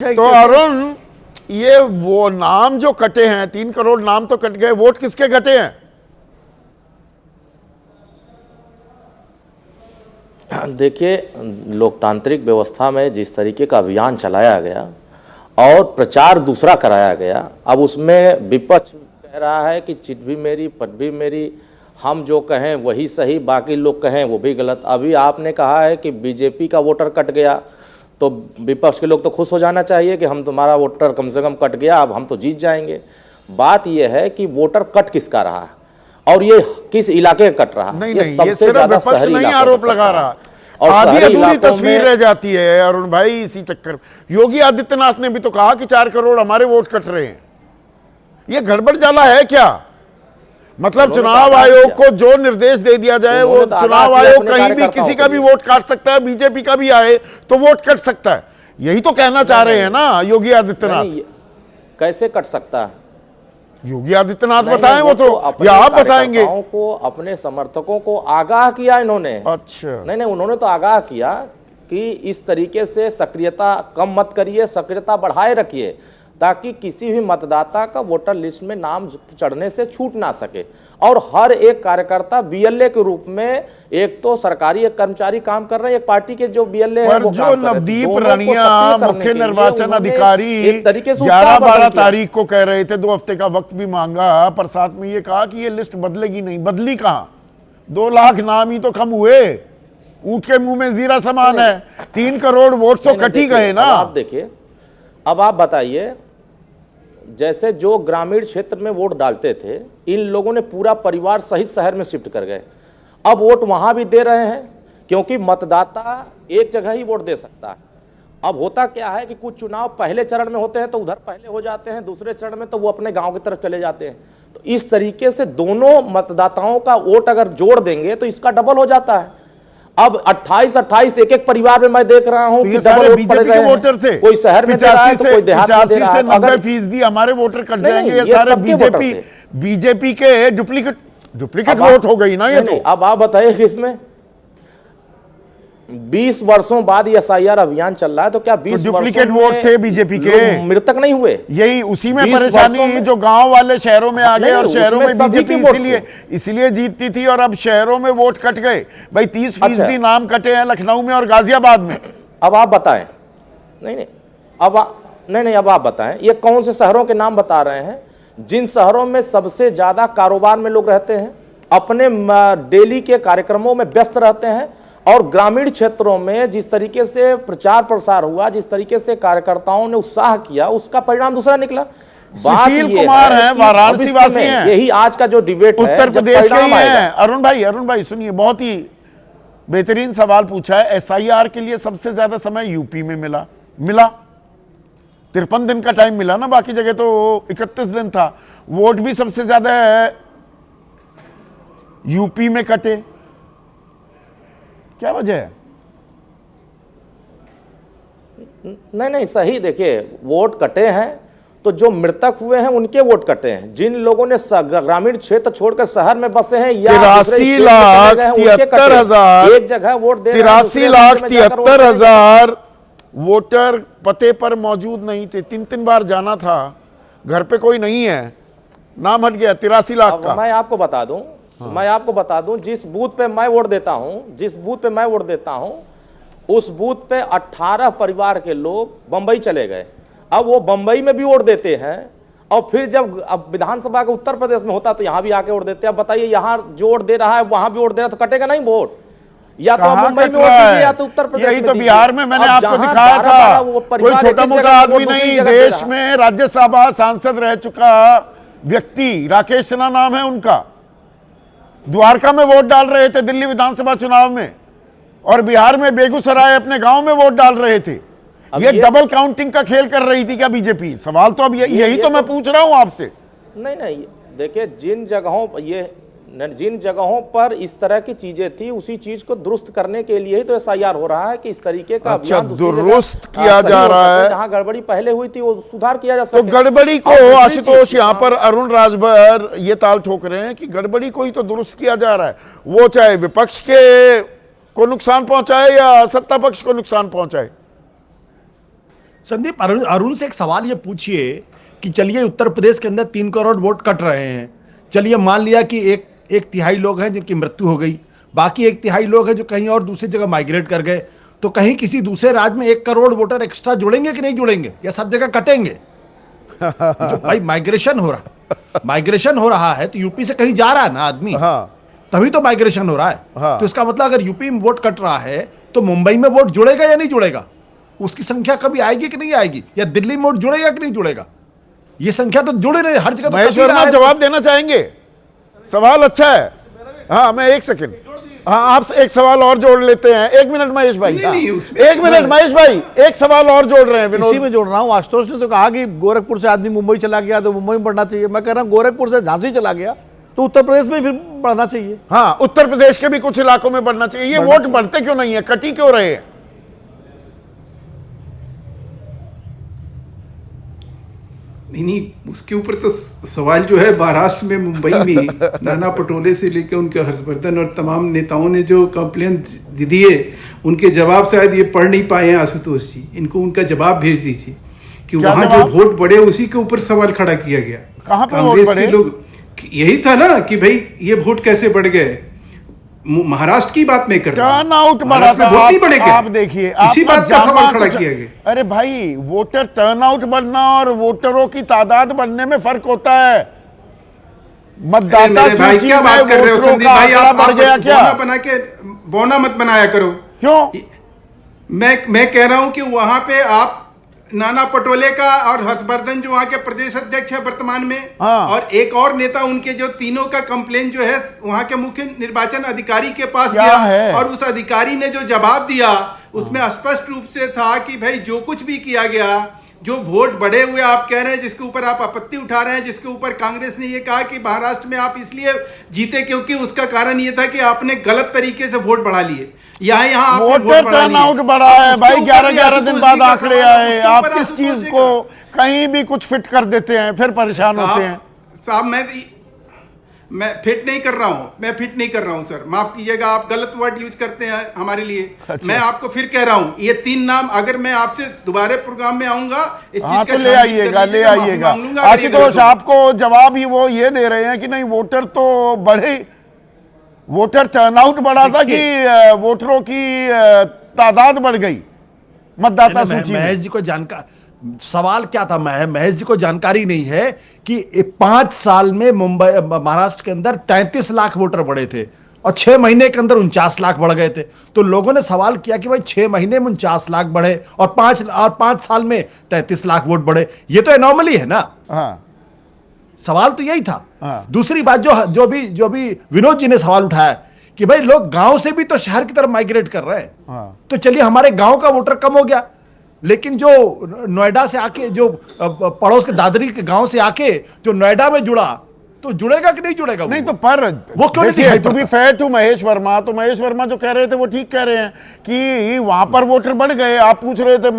तो अरुण, ये वो नाम जो कटे हैं, 3 करोड़ नाम तो कट गए, वोट किसके कटे हैं? देखिए, लोकतांत्रिक व्यवस्था में जिस तरीके का अभियान चलाया गया और प्रचार दूसरा कराया गया, अब उसमें विपक्ष कह रहा है कि चिट भी मेरी, पट भी मेरी, हम जो कहें वही सही, बाकी लोग कहें वो भी गलत। अभी आपने कहा है कि बीजेपी का वोटर कट गया, तो विपक्ष के लोग तो खुश हो जाना चाहिए कि हम तुम्हारा वोटर कम से कम कट गया, अब हम तो जीत जाएंगे। बात यह है कि वोटर कट किसका रहा है और ये किस इलाके का कट रहा है। ये सिर्फ विपक्ष नहीं आरोप लगा रहा, और आधी अधूरी तस्वीर रह जाती है अरुण भाई इसी चक्कर। योगी आदित्यनाथ ने भी तो कहा कि 4 करोड़ हमारे वोट कट रहे हैं। ये गड़बड़ जाला है क्या? मतलब चुनाव आयोग को जो निर्देश दे दिया जाए वो चुनाव आयोग कहीं भी किसी का भी वोट काट सकता है, बीजेपी का भी आए तो वोट कट सकता है। यही तो कहना चाह रहे हैं ना योगी आदित्यनाथ। कैसे कट सकता है? योगी आदित्यनाथ बताएं, वो तो या आप बताएंगे? को अपने समर्थकों को आगाह किया इन्होंने। अच्छा, नहीं, उन्होंने तो आगाह किया कि इस तरीके से सक्रियता कम मत करिए, सक्रियता बढ़ाए रखिए, ताकि किसी भी मतदाता का वोटर लिस्ट में नाम चढ़ने से छूट ना सके। और हर एक कार्यकर्ता बीएलए के रूप में, एक तो सरकारी एक कर्मचारी काम कर रहे हैं, एक पार्टी के जो बीएलए हैं वो जो नवदीप रानिया मुख्य निर्वाचन अधिकारी 11-12 तारीख को कह रहे थे, 2 हफ्ते का वक्त भी मांगा, पर साथ में ये कहा कि ये लिस्ट बदलेगी नहीं। बदली कहां? 2 लाख नाम ही तो कम हुए, ऊंट के मुंह में जीरा समान है। 3 करोड़ वोट तो कट ही गए ना। आप देखिए, अब आप बताइए, जैसे जो ग्रामीण क्षेत्र में वोट डालते थे, इन लोगों ने पूरा परिवार सहित शहर में शिफ्ट कर गए। अब वोट वहां भी दे रहे हैं, क्योंकि मतदाता एक जगह ही वोट दे सकता है। अब होता क्या है कि कुछ चुनाव पहले चरण में होते हैं तो उधर पहले हो जाते हैं, दूसरे चरण में तो वो अपने गांव की तरफ चले जाते हैं। तो इस तरीके से दोनों मतदाताओं का वोट अगर जोड़ देंगे तो इसका डबल हो जाता है। अब 28 एक परिवार में मैं देख रहा हूं कि सारे बीजेपी के वोटर थे, कोई शहर में 85 से 90% हमारे वोटर कट जाएंगे। ये सारे बीजेपी के डुप्लीकेट वोट हो गई ना ये तो। अब आप बताइए कि इसमें 20 वर्षों बाद एसआईआर अभियान चल रहा है, तो क्या 20 डुप्लीकेट वोट थे बीजेपी के? मृतक नहीं हुए? यही उसी में परेशानी, जो गांव वाले शहरों में आ गए और शहरों में बीजेपी इसलिए जीतती थी, और अब शहरों में वोट कट गए। भाई 30% नाम कटे हैं लखनऊ में और गाजियाबाद में। अब आप बताएं। नहीं, अब आप बताएं, ये कौन से शहरों के नाम बता रहे हैं जिन शहरों में सबसे ज्यादा कारोबार में लोग रहते हैं, अपने डेली के कार्यक्रमों में व्यस्त रहते हैं, और ग्रामीण क्षेत्रों में जिस तरीके से प्रचार प्रसार हुआ, जिस तरीके से कार्यकर्ताओं ने उत्साह किया, उसका परिणाम दूसरा निकला। सुशील कुमार हैं, वाराणसी वासी हैं। यही आज का जो डिबेट है, उत्तर प्रदेश के ही हैं। अरुण भाई सुनिए, बहुत ही बेहतरीन सवाल पूछा है। एसआईआर के लिए सबसे ज्यादा समय यूपी में मिला 53 दिन का टाइम मिला ना, बाकी जगह तो 31 दिन था। वोट भी सबसे ज्यादा यूपी में कटे, क्या वजह है? नहीं, सही देखिए, वोट कटे हैं तो जो मृतक हुए हैं उनके वोट कटे हैं। जिन लोगों ने ग्रामीण क्षेत्र छोड़कर शहर में बसे हैं या 83,73,000 एक जगह वोट दे, 83,73,000 वोटर पते पर मौजूद नहीं थे। 3 बार जाना था, घर पे कोई नहीं है, नाम हट गया 83 लाख का। मैं आपको बता दूं, जिस बूथ पे मैं वोट देता हूं, उस बूथ पे 18 परिवार के लोग बंबई चले गए। अब वो बंबई में भी वोट देते हैं, और फिर जब अब विधानसभा का उत्तर प्रदेश में होता तो यहां भी आके वोट देते हैं। अब बताइए, यहां जो वोट दे रहा है वहां भी वोट दे रहा है, तो कटेगा नहीं वोट? या तो मुंबई में वोट दीजिए या तो उत्तर प्रदेश में। यही तो बिहार में मैंने आपको दिखाया था, कोई छोटा मोटा आदमी नहीं, देश में राज्यसभा सांसद रह चुका व्यक्ति, राकेश सिन्हा नाम है उनका, द्वारका में वोट डाल रहे थे दिल्ली विधानसभा चुनाव में, और बिहार में बेगूसराय अपने गांव में वोट डाल रहे थे। ये डबल काउंटिंग का खेल कर रही थी क्या बीजेपी? सवाल तो अब यही तो मैं पूछ रहा हूं आपसे। नहीं, देखिए, जिन जगहों पर इस तरह की चीजें थी, उसी चीज को दुरुस्त करने के लिए ही तो एसआईआर हो रहा है कि इस तरीके का अभियान दुरुस्त किया जा रहा है। जहां गड़बड़ी पहले हुई थी वो सुधार किया जा सकता है। तो गड़बड़ी को आशुतोष यहाँ पर अरुण राजभर ये ताल ठोक रहे हैं कि गड़बड़ी को ही तो दुरुस्त किया जा रहा है, वो चाहे विपक्ष को नुकसान पहुंचाए या सत्ता पक्ष को नुकसान पहुंचाए। संदीप, अरुण से एक सवाल ये पूछिए कि चलिए उत्तर प्रदेश के अंदर 3 करोड़ वोट कट रहे हैं, चलिए मान लिया कि एक तिहाई लोग हैं जिनकी मृत्यु हो गई, बाकी 1/3 लोग हैं जो कहीं और दूसरी जगह माइग्रेट कर गए, तो कहीं किसी दूसरे राज्य में 1 करोड़ वोटर एक्स्ट्रा जुड़ेंगे कि नहीं जुड़ेंगे, या सब जगह कटेंगे? जो भाई माइग्रेशन हो रहा है तो यूपी से कहीं जा रहा है ना आदमी, हाँ, तभी तो माइग्रेशन हो रहा है। हाँ। तो इसका मतलब अगर यूपी में वोट कट रहा है तो मुंबई में वोट जुड़ेगा या नहीं जुड़ेगा? उसकी संख्या कभी आएगी कि नहीं आएगी? या दिल्ली में वोट जुड़ेगा कि नहीं जुड़ेगा? ये संख्या तो जुड़े नहीं, हर जगह तो महेश कट ही रहा वर्मा है। जवाब देना चाहेंगे? सवाल अच्छा है। हाँ, मैं 1 सेकंड, हाँ, आप एक सवाल और जोड़ लेते हैं। 1 मिनट महेश भाई, हाँ, 1 मिनट महेश भाई, एक सवाल और जोड़ रहे हैं। विनोद, इसी में जोड़ रहा हूँ। आशुतोष ने तो कहा कि गोरखपुर से आदमी मुंबई चला गया तो मुंबई में पढ़ना चाहिए। मैं कह रहा हूँ गोरखपुर से झांसी चला गया तो उत्तर प्रदेश में फिर पढ़ना चाहिए। हाँ, उत्तर प्रदेश के भी कुछ इलाकों में बढ़ना चाहिए। ये वोट बढ़ते क्यों नहीं है, कटी क्यों रहे हैं? नहीं, उसके ऊपर तो सवाल जो है, महाराष्ट्र में मुंबई में नाना पटोले से लेकर उनके हर्षवर्धन और तमाम नेताओं ने जो कंप्लेन दिए, उनके जवाब शायद ये पढ़ नहीं पाए हैं आशुतोष जी। इनको उनका जवाब भेज दीजिए कि वहां जो वोट बढ़े उसी के ऊपर सवाल खड़ा किया गया। कहां पे कांग्रेस वोट बढ़े? के लोग, यही था ना कि भाई ये वोट कैसे बढ़ गए। महाराष्ट्र की बात मैं कर रहा हूं। टर्न आउट बढ़ा था। वोट नहीं बढ़े क्या? आप देखिए, इसी बात का सवाल खड़ा किया गया। अरे भाई, वोटर टर्नआउट बढ़ना और वोटरों की तादाद बढ़ने में फर्क होता है। मतदाता भाई सूची क्या में बात कर रहे हो वोटरों संदीप का भाई? आंकड़ा आप बढ़ गया क्या? बौना बना के बौना मत बनाया करो। क्यों? मैं कह रहा हूं कि वहां पे आप नाना पटोले का और हर्षवर्धन जो वहां के प्रदेश अध्यक्ष है वर्तमान में, हाँ। और एक और नेता उनके, जो तीनों का कंप्लेन जो है वहां के मुख्य निर्वाचन अधिकारी के पास क्या गया है? और उस अधिकारी ने जो जवाब दिया उसमें स्पष्ट रूप से था कि भाई जो कुछ भी किया गया, जो वोट बढ़े हुए आप कह रहे हैं, जिसके ऊपर आप आपत्ति उठा रहे हैं, जिसके ऊपर कांग्रेस ने ये कहा कि महाराष्ट्र में आप इसलिए जीते क्योंकि उसका कारण ये था कि आपने गलत तरीके से वोट बढ़ा लिए। यहाँ वोटर टर्नआउट बढ़ा है भाई, 11-11 दिन बाद आंकड़े आए। आप किस चीज को कहीं भी कुछ फिट कर देते हैं, फिर परेशान होते हैं। साहब मैं फिट नहीं कर रहा हूं, मैं फिट नहीं कर रहा हूं सर, माफ कीजिएगा, आप गलत वर्ड यूज करते हैं हमारे लिए। अच्छा। मैं आपको फिर कह रहा हूं, ये 3 नाम अगर मैं आपसे दोबारा प्रोग्राम में आऊंगा इस हाँ, चीज का तो ले आइएगा, ले आइएगा। आशुतोष, आपको जवाब ही वो ये दे रहे हैं कि नहीं वोटर तो बढ़े, वोटर टर्नआउट बढ़ा था कि वोटरों की तादाद बढ़ गई मतदाता सूची में? महेश जी को सवाल क्या था? महेश जी को जानकारी नहीं है कि 5 साल में महाराष्ट्र के अंदर 33 लाख वोटर बढ़े थे और 6 महीने के अंदर 49 लाख बढ़ गए थे। तो लोगों ने सवाल किया कि भाई 6 महीने में 49 लाख बढ़े और 5 साल में 33 लाख वोट बढ़े, ये तो एनॉमली है ना। हाँ, सवाल तो यही था। हाँ। दूसरी बात जो भी विनोद जी ने सवाल उठाया कि भाई लोग गांव से भी तो शहर की तरफ माइग्रेट कर रहे हैं। हाँ। तो चलिए हमारे गांव का वोटर कम हो गया, लेकिन जो नोएडा से आके, जो पड़ोस के दादरी के गांव से आके जो नोएडा में जुड़ा, तो जुड़ेगा कि नहीं जुड़ेगा? नहीं तो पर वो क्यों नहीं देखिए, दिखाई to be fair to Mahesh Varma, तो महेश वर्मा जो कह रहे थे वो ठीक कह रहे हैं कि वहां पर वोटर बढ़ गए। आप पूछ रहे थे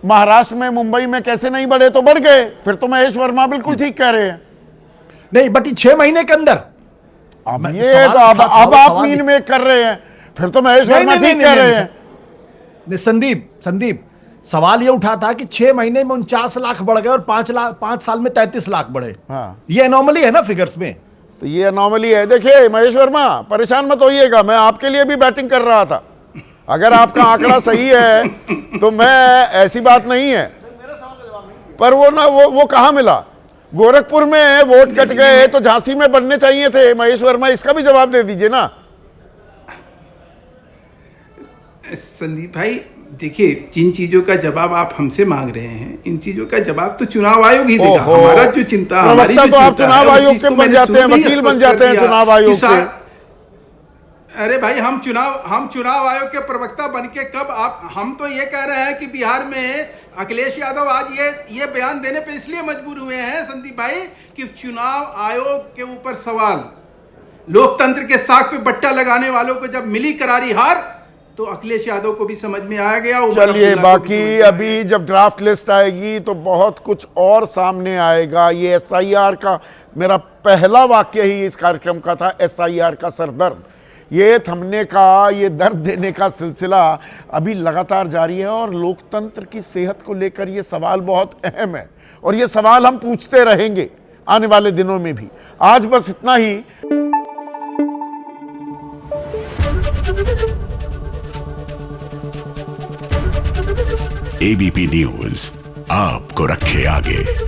महाराष्ट्र में, मुंबई में कैसे नहीं बढ़े, तो बढ़ गए। फिर तो महेश वर्मा बिल्कुल ठीक कह रहे हैं। नहीं, बट 6 महीने के अंदर अब ये तो अब आप मीन में कर रहे हैं, फिर तो महेश वर्मा ठीक कह रहे हैं। संदीप, सवाल ये उठा था कि 6 महीने में 49 लाख बढ़ गए और 5 साल में 33 लाख बढ़े। हाँ। ये एनॉमली है ना फिगर्स में। तो ये एनॉमली है। देखिए महेश वर्मा, परेशान मत होइएगा, मैं आपके लिए भी बैटिंग कर रहा था। अगर आपका आंकड़ा सही है तो मैं, ऐसी बात नहीं है, पर वो कहां मिला? गोरखपुर में वोट कट गए तो झांसी में बढ़ने चाहिए थे। महेश वर्मा, इसका भी जवाब दे दीजिए ना। संदीप भाई देखिए, जिन चीजों का जवाब आप हमसे मांग रहे हैं, इन चीजों का जवाब तो चुनाव आयोग ही देगा। हमारा जो चिंता, हमारी जो तो आप चुनाव आयोग के बन जाते हैं, वकील बन जाते हैं चुनाव आयोग के। अरे भाई, हम चुनाव आयोग के प्रवक्ता बनके कब हम तो ये कह रहे हैं कि बिहार में अखिलेश यादव आज ये बयान देने पे इसलिए मजबूर हुए हैं संदीप भाई कि चुनाव आयोग के ऊपर सवाल, लोकतंत्र के साख पे बट्टा लगाने वालों को जब मिली करारी हार, तो अखिलेश यादव को भी समझ में आ गया। चलिए, बाकी अभी जब ड्राफ्ट लिस्ट आएगी तो बहुत कुछ और सामने आएगा। ये एसआईआर का, मेरा पहला वाक्य ही इस कार्यक्रम का था, एसआईआर का सरदर्द। ये थमने का, ये दर्द देने का सिलसिला अभी लगातार जारी है और लोकतंत्र की सेहत को लेकर ये सवाल बहुत अहम है और ये सवाल हम पूछते रहेंगे आने वाले दिनों में भी। आज बस इतना ही। एबीपी न्यूज आपको रखे आगे।